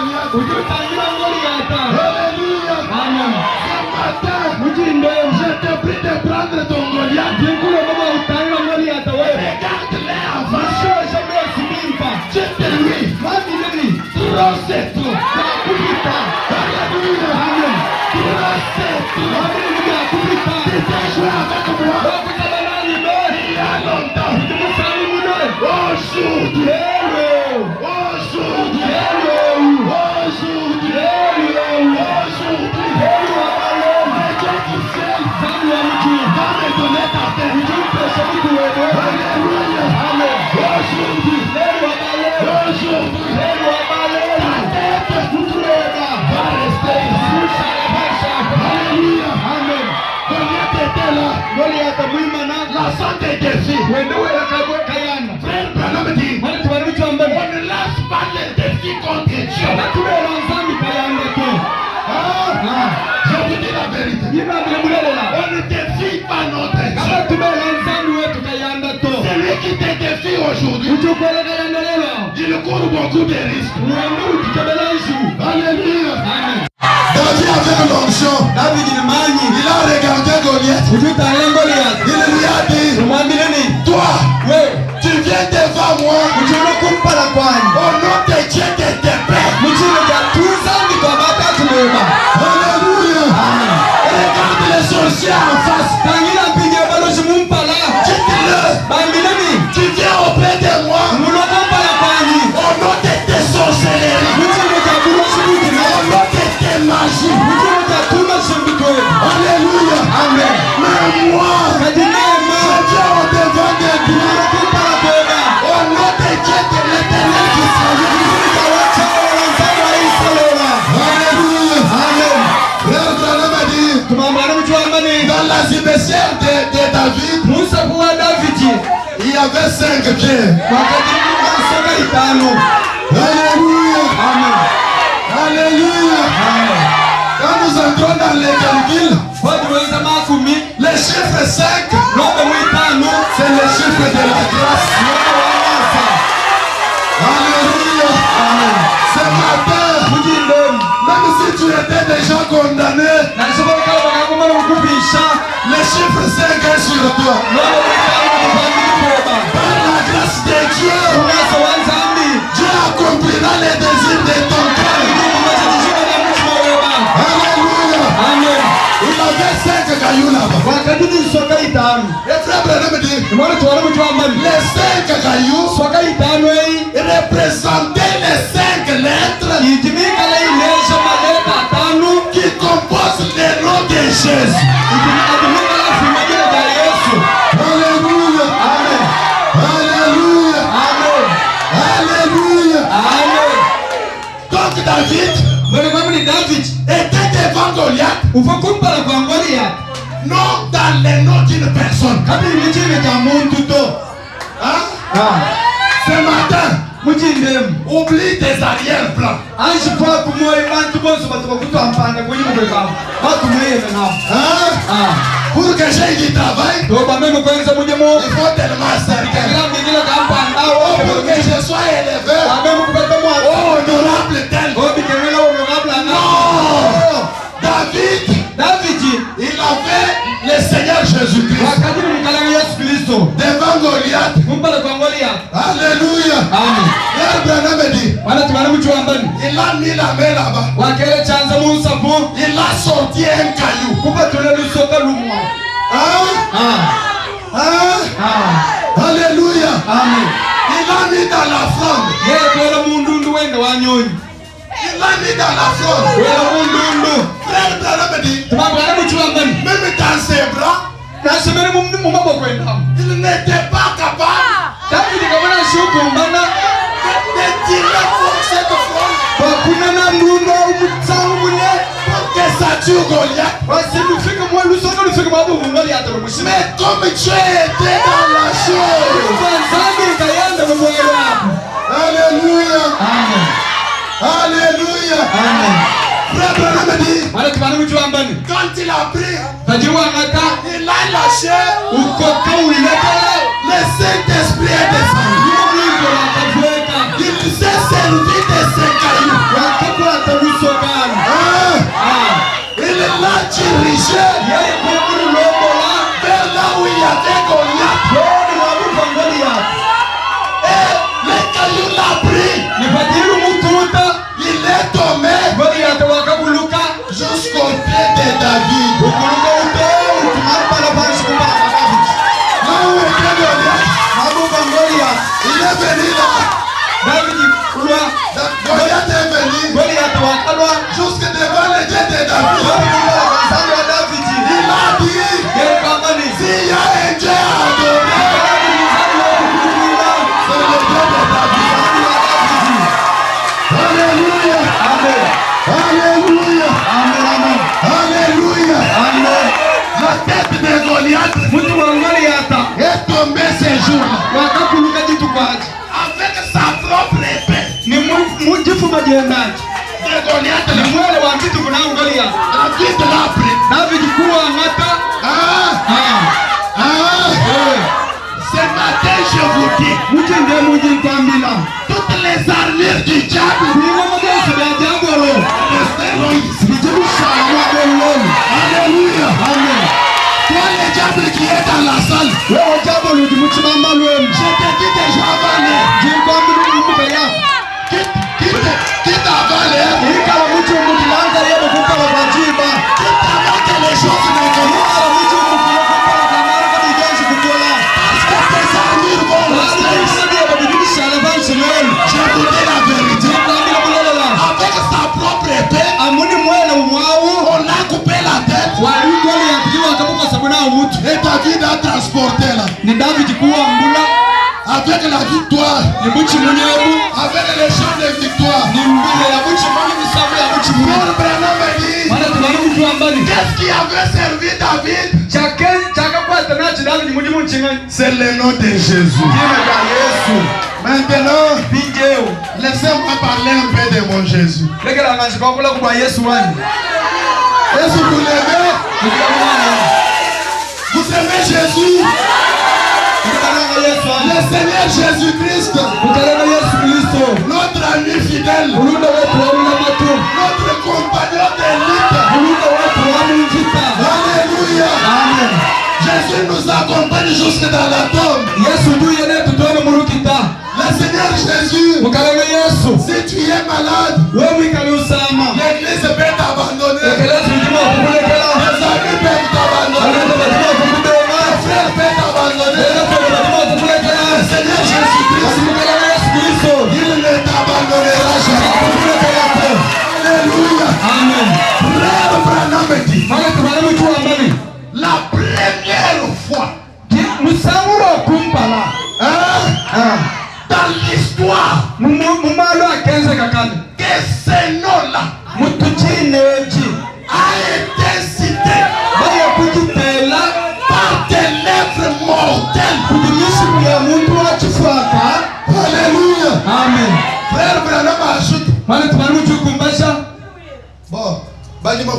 Goliath. Ujutangira Goliath. Alléluia. Amen. Ce matin, Mujinde. je te prie de prendre ton Goliath. Jikule mama utangira Goliath wewe. Regarde-les en face. Mashosha ndio simimpa. Jette-lui. Mami nini? Trop c'est tout. Kupita. Alléluia. Amen. Trop c'est tout. Mami nini kupita. Tu t'es joué avec moi. Bakutabana ibe. Il y a longtemps. Tumusali mune. Aujourd'hui. Hello. Aujourd'hui. Hello. Aujourd'hui. Hello. Aujourd'hui. Hello. Le Dieu du ciel Samu ya mtu. va me donner ta tête. Ujumpisha mtu wewe. Alléluia. Amen. Aujourd'hui. Hello abale. Aujourd'hui. Hello abale. Ta tête Mtu wewe. va rester ici. Musharabasha. Alléluia. Amen. Goliath était là. Goliath mwimana. La santé des filles. Wende wewe kayana. Frère Branham dit, Mwana tubari mchamba. on ne lance pas les défis contre Dieu. Abatubera nzambi kayanda tu. Je vous dis la vérité. Yiba bile mulela. On ne défie pas notre Dieu. Abatubera nzambi wetu kayanda tu. Celui qui te défie aujourd'hui, Uchukwele kayanda lelo. il court beaucoup de risques. Mwende ukikebela isu. Alléluia. Amen. David avait l'onction. David ni manyi. Il a regardé Goliath. Ujutangira Goliath. Il lui a dit, Umwambile ni. toi, We. tu viens devant moi. Uchiona kumpala kwani. Au nom de Dieu de tes pères. Muchino cha tuzambi kwa batatu leba. Alléluia. Amen. Regarde les sorciers en face. Tangira pige balozi mumpala. Dites-le. Bambile ni. Tu viens auprès de moi. Muno kumpala kwani. Au nom de tes sorcelleries. Muchino cha bulozi mutino. Au nom de tes magies. Muchino cha tuma shimbitwe. Alléluia. Amen. Mais moi, Kadinema. je viens au devant de Dieu. Muno kumpala kwena. Au nom de Dieu de l'éternel qui s'agit. Alléluia. Amen. Frère Branham a dit, Tumambana mchwambani. dans la cimetière de David, Musa kuwa Davidi. il y avait 5 pierres. Wakati soka itano. Alléluia. Amen. Alléluia. Amen. Quand nous entrons dans les calculs, Watu weza makumi. le chiffre 5, Nombe mwitano. c'est le chiffre de la grâce. Nombe wanasa. Alléluia. Amen. Ce matin, Mujindem. même si tu étais déjà condamné, Na sababu kama bakakumana ukupisha. le chiffre 5 est sur toi. Nombe mwitano kupangili kweba. Par la grâce de Dieu, Unasa wanzambi. Dieu accomplira les désirs de ton cœur. Alléluia. Amen. Il avait 5 cailloux là-bas. Wakati ni soka itano. Et frère Branham dit, Mwana tuwala mchwambani. les 5 cailloux Soka itano hii. représentaient les 5 lettres Itimika la ilesha maleta tano. qui composent le nom de Jésus. Itimika la fimajina ya Yesu. Alléluia. Amen. Alléluia. Amen. Alléluia. Amen. Donc David Mwene kwangu ni David. était devant Goliath, Ufa kumpala kwa Goliath. non dans le nom d'une personne. Kati imichime cha muntu to. Hein? Ce matin, Mujindem. oublie tes arrière-plans. Anshi fa kumoyi bantu bose batuka kutwampanga kuyimuke kama. Batumeye nao. Hein? Pour que j'aille du travail, Toba meme kwenza mujemo. il faut tellement servir. Kila mingine kampanga Oh, wote. pour que je sois élevé, Abemu kupata mwana. oh, honorable tel. Obi kenela honorable ana. Non. David, David. il avait le Seigneur Jésus-Christ Wakati ni mkalanga Yesu Kristo. devant Goliath. Kumpala kwa Goliath. Alléluia. Amen. Frère Branham dit, Wana tumana mchwambani. il a mis la main là-bas. Wakele chanza musapo. Il a sorti un caillou. Kupa tule lusoka lumwa. Hein? Hein? Alléluia. Amen. Il a mis dans la fronde. Yeye kwela mundundu wende wanyonyi. Il l'a mis dans la fronde. Kwela mundundu. Frère Branham dit, Tumabwana mchwambani. même dans ses bras, Nasemere mu maboko kwenda. il n'était pas capable David kabona shukumbana. de tirer fort cette fronde Bakuna na ndundo umutsangu munye. pour que ça tue Goliath. Wasimufika mwa lusoka lufika mabu mungali hata mshime. Mais comme Dieu était dans la chose. Kwanzani kayanda mmoyo hapo. Alléluia. Amen. Alléluia. Amen. Frère Branham dit, Wale tumana mchwambani. quand il a pris, Tajiwa ngata. il a lâché, Ukoka ulilekele. le Saint-Esprit est descendu. Mungu akafueka. Il s'est servi de ses cailloux. Wakati Alléluia. Amen, amen. Alléluia. Amen. La tête de Goliath Mtu wa Goliath est tombée ces jours-là. wakakuluka jitu kwaje. Avec sa propre épée. Ni mujifu majendaji. De Goliath, Ni mwele wa jitu kuna Goliath. David l'a pris. David kuwa ngata. Ce matin, je vous dis, Mutinde mujikwambila. toutes les armures du diable Bimo mabese bya jagoro. resteront ici. Bijibu shalama belon. Alléluia. Amen. Toi, le diable qui est dans la salle, Wewe jabo ludi muchimamba lwem. je te dis déjà avant l'heure. Jikwambila mubaya. Quitte avant l'heure. Ikala mutu mutilanga yebo kukala bajiba. Quitte avant que les choses ne commencent. Ikala mutu mukila kukala kamara kadi jensi kukola. Parce que tes armures vont rester ici. Je vous dis la vérité. Avec sa propre épée, on a coupé la tête. Et David a transporté là. Avec la victoire. Avec les chants de victoire. Paul Branham me dit, qu'est-ce qui avait servi David? C'est le nom de Jésus. Maintenant, laissez-moi parler un peu de mon Jésus. Est-ce que vous l'aimez? Vous aimez Jésus? Le Seigneur Jésus-Christ, notre ami fidèle, notre compagnon d'élite. Alléluia. Jésus nous accompagne jusque dans la tombe. Le Seigneur Jésus, si tu es malade, l'église peut t'abandonner. Les amis peuvent t'abandonner. Les frères peuvent t'abandonner. Le Seigneur Jésus-Christ, il ne t'abandonnera jamais. Alléluia. Frère Branham dit, la première fois dans l'histoire que ce nom-là a été cité par des lèvres mortelles. Alléluia. Frère Branham ajoute, bon, bah, il m'a